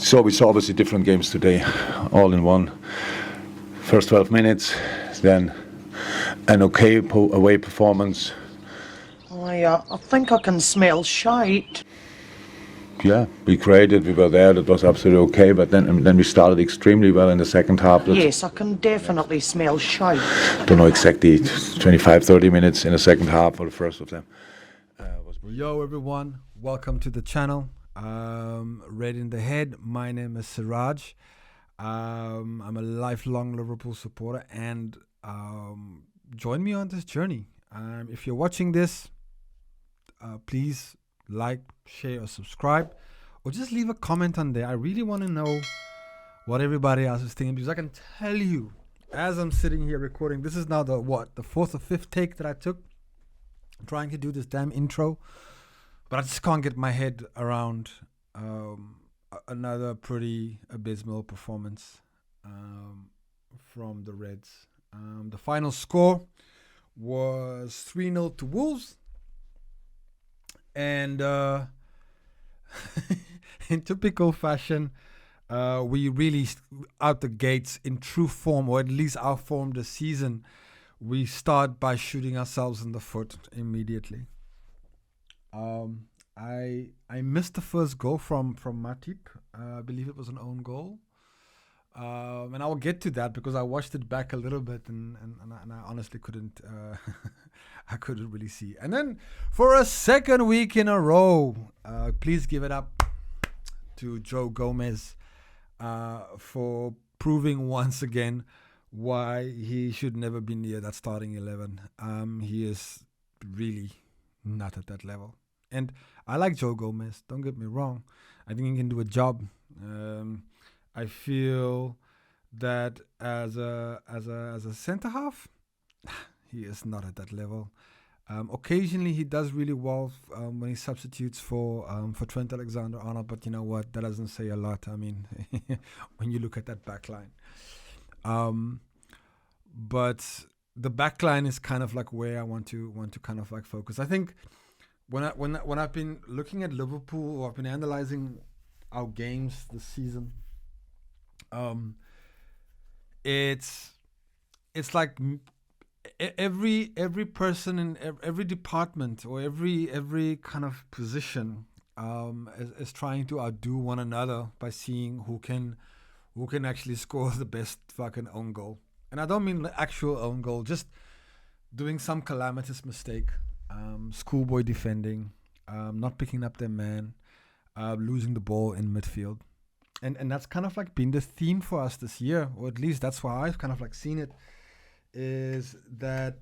So we saw obviously different games today, all in one. First 12 minutes, then an okay away performance. I think I can smell shite. Yeah, we created, we were there, that was absolutely okay, but then we started extremely well in the second half. Yes, I can definitely smell shite. Don't know exactly, 25, 30 minutes in the second half for the first of them. Yo everyone, welcome to the channel. Red in the Head, my name is Siraj. I'm a lifelong Liverpool supporter and join me on this journey. If you're watching this, please like, share or subscribe, or just leave a comment on there. I really want to know what everybody else is thinking, because I can tell you, as I'm sitting here recording, this is now the fourth or fifth take that I took trying to do this damn intro, but I just can't get my head around another pretty abysmal performance from the Reds. The final score was 3-0 to Wolves, and in typical fashion, we really out the gates in true form, or at least our form this season. We start by shooting ourselves in the foot immediately. I missed the first goal from Matip. I believe it was an own goal. And I will get to that because I watched it back a little bit and I honestly couldn't I couldn't really see. And then for a second week in a row, please give it up to Joe Gomez for proving once again why he should never be near that starting 11. He is really not at that level. And I like Joe Gomez, don't get me wrong. I think he can do a job. I feel that as a centre half, he is not at that level. Occasionally he does really well when he substitutes for Trent Alexander-Arnold, but you know what? That doesn't say a lot. I mean, when you look at that back line. But the back line is kind of like where I want to kind of like focus. I think when I've been looking at Liverpool, or I've been analyzing our games this season, it's like every person in every department or every kind of position is trying to outdo one another by seeing who can actually score the best fucking own goal. And I don't mean the actual own goal, just doing some calamitous mistake, schoolboy defending, not picking up their man, losing the ball in midfield. And that's kind of like been the theme for us this year, or at least that's why I've kind of like seen it, is that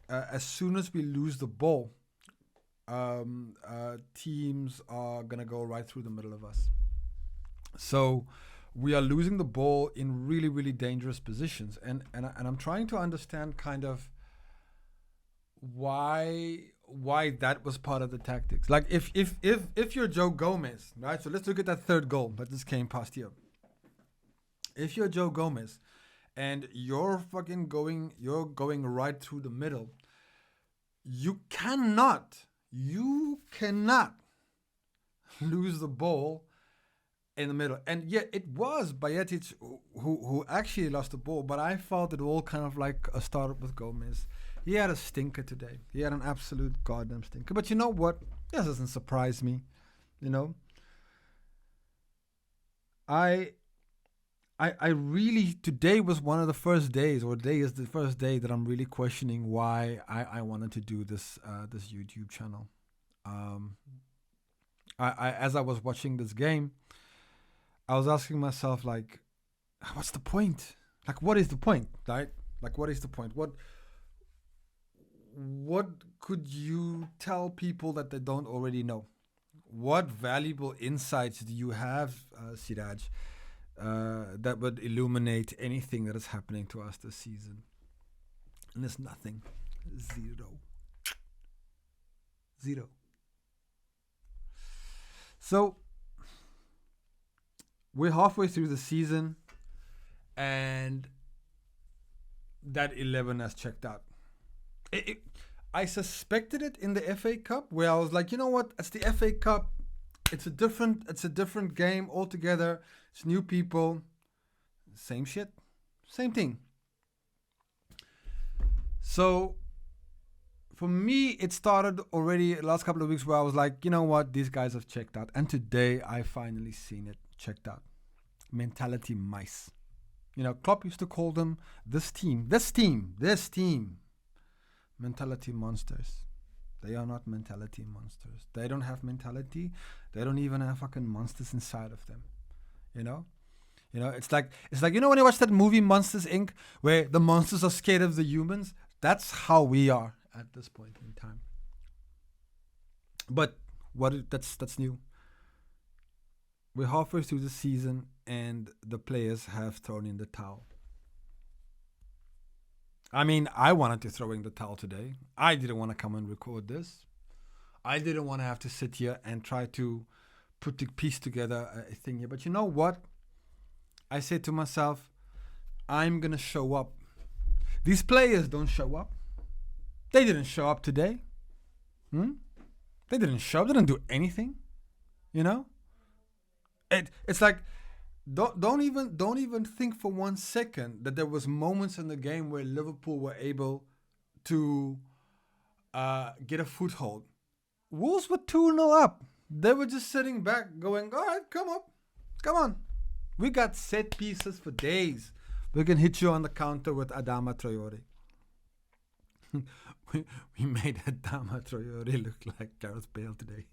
as soon as we lose the ball, teams are going to go right through the middle of us. So we are losing the ball in really, really dangerous positions. And I'm trying to understand kind of why that was part of the tactics. Like if you're Joe Gomez, right? So let's look at that third goal that just came past here. If you're Joe Gomez and you're going right through the middle, you cannot lose the ball in the middle. And yet it was Bajetic who actually lost the ball, but I felt it all kind of like started with Gomez. He had a stinker today. He had an absolute goddamn stinker. But you know what? This doesn't surprise me. You know, I really, today was one of the first days, or today is the first day that I'm really questioning why I wanted to do this this YouTube channel. As I was watching this game, I was asking myself, like, what's the point? Like, what is the point, right? Like, what is the point? What could you tell people that they don't already know? What valuable insights do you have, Siraj, that would illuminate anything that is happening to us this season? And it's nothing. Zero. So we're halfway through the season, and that 11 has checked out. I suspected it in the FA Cup, where I was like, you know what? It's the FA Cup. It's a different game altogether. It's new people, same shit, same thing. So for me, it started already the last couple of weeks where I was like, you know what, these guys have checked out. And today I finally seen it checked out. Mentality mice. You know, Klopp used to call them this team. Mentality monsters. They are not mentality monsters. They don't have mentality. They don't even have fucking monsters inside of them. You know? You know, it's like you know when you watch that movie Monsters Inc., where the monsters are scared of the humans? That's how we are at this point in time. But that's new. We're halfway through the season and the players have thrown in the towel. I mean, I wanted to throw in the towel today. I didn't want to come and record this. I didn't want to have to sit here and try to put the piece together a thing here. But you know what? I said to myself, I'm going to show up. These players don't show up. They didn't show up today. They didn't show up. They didn't do anything. You know? It's like, don't even think for 1 second that there was moments in the game where Liverpool were able to get a foothold. Wolves were 2-0 up. They were just sitting back going, all right, come on. We got set pieces for days. We can hit you on the counter with Adama Traore. we made Adama Traore look like Gareth Bale today.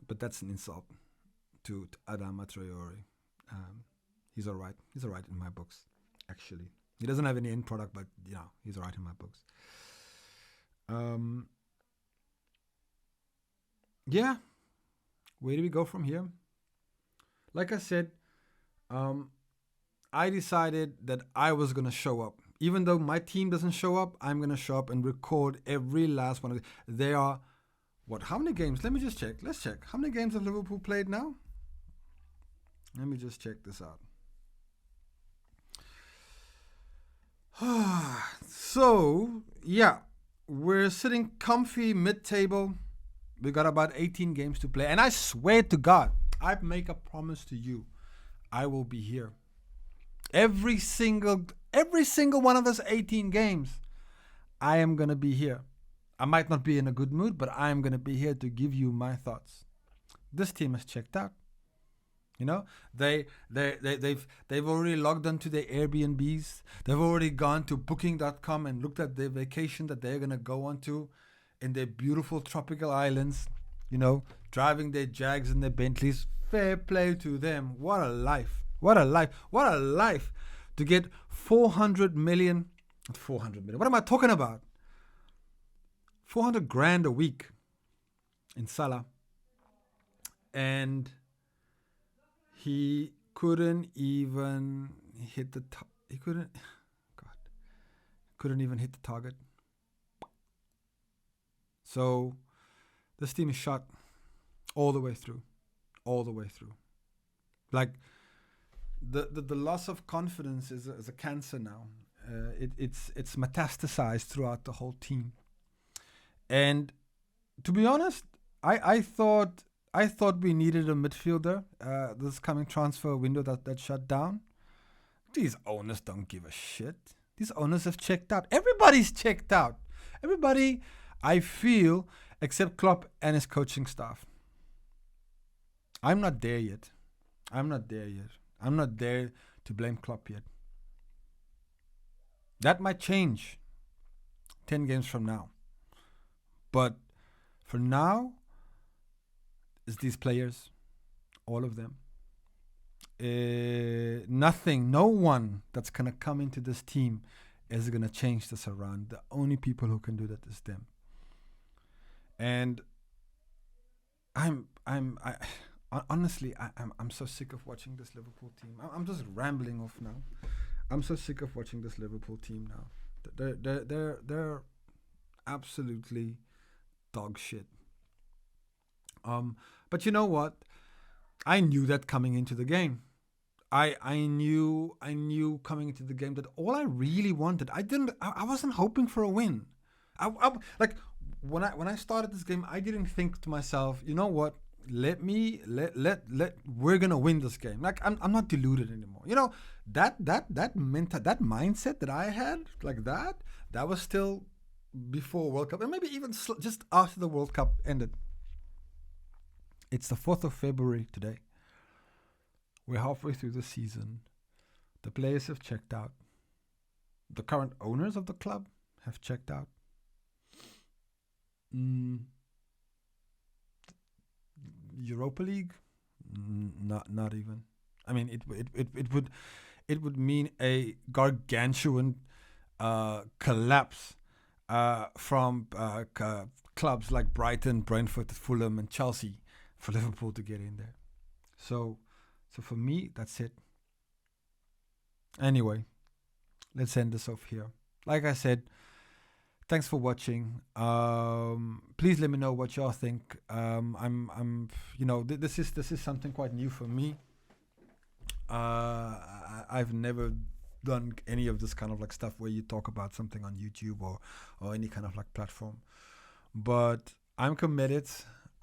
But that's an insult to Adama Traore. He's all right. He's all right in my books, actually. He doesn't have any end product, but, you know, he's all right in my books. Yeah. Where do we go from here? Like I said, I decided that I was going to show up. Even though my team doesn't show up, I'm going to show up and record every last one of them. They are, how many games? Let me just check. Let's check. How many games have Liverpool played now? Let me just check this out. So, yeah, we're sitting comfy mid-table. We got about 18 games to play. And I swear to God, I make a promise to you, I will be here. Every single one of those 18 games, I am going to be here. I might not be in a good mood, but I am going to be here to give you my thoughts. This team has checked out. You know, they've already logged onto their Airbnbs. They've already gone to booking.com and looked at their vacation that they're going to go on to in their beautiful tropical islands, you know, driving their Jags and their Bentleys. Fair play to them. What a life. What a life. What a life to get 400 million. What am I talking about? 400 grand a week in Salah. And he couldn't even hit the top. Couldn't even hit the target. So this team is shot all the way through. Like the loss of confidence is a cancer now. It's metastasized throughout the whole team. And to be honest, I thought we needed a midfielder. This coming transfer window that shut down. These owners don't give a shit. These owners have checked out. Everybody's checked out. Everybody, I feel, except Klopp and his coaching staff. I'm not there yet. I'm not there to blame Klopp yet. That might change 10 games from now. But for now, it's these players, all of them. No one that's going to come into this team is going to change this around. The only people who can do that is them. And honestly, I'm so sick of watching this Liverpool team. I'm just rambling off now. I'm so sick of watching this Liverpool team now. They're absolutely dog shit. But you know what? I knew that coming into the game. I knew coming into the game that all I really wanted, I wasn't hoping for a win. when I started this game, I didn't think to myself, you know what? Let we're gonna win this game. Like I'm not deluded anymore. You know, that mindset that I had, like that was still before World Cup, and maybe even just after the World Cup ended. It's the 4th of February today. We're halfway through the season. The players have checked out. The current owners of the club have checked out. Europa League, not even. I mean, it would mean a gargantuan collapse from clubs like Brighton, Brentford, Fulham, and Chelsea for Liverpool to get in there. So for me, that's it. Anyway, let's end this off here. Like I said, thanks for watching. Please let me know what y'all think. This is something quite new for me. I've never done any of this kind of like stuff where you talk about something on YouTube or any kind of like platform. But I'm committed.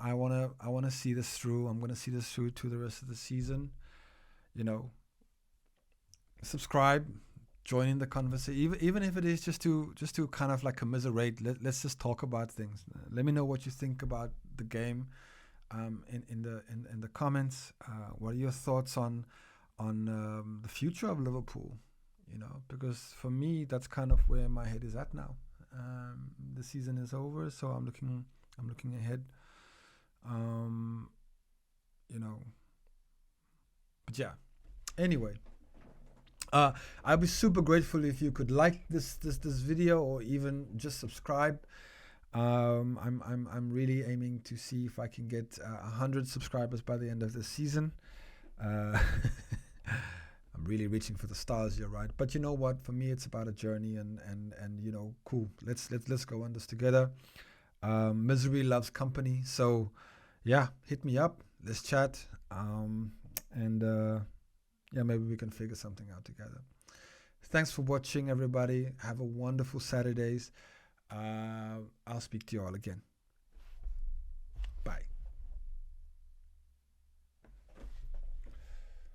I wanna see this through. I'm gonna see this through to the rest of the season. Subscribe, join in the conversation, even if it is just to kind of like commiserate. Let's just talk about things. Let me know what you think about the game in the comments. What are your thoughts on the future of Liverpool? Because for me, that's kind of where my head is at now. The season is over, so I'm looking ahead. But yeah. Anyway. I'd be super grateful if you could like this video or even just subscribe. I'm really aiming to see if I can get 100 subscribers by the end of the season. I'm really reaching for the stars here, right? But you know what? For me, it's about a journey, and cool. Let's go on this together. Misery loves company, so yeah, hit me up. Let's chat. Maybe we can figure something out together. Thanks for watching, everybody. Have a wonderful Saturdays. I'll speak to you all again. Bye.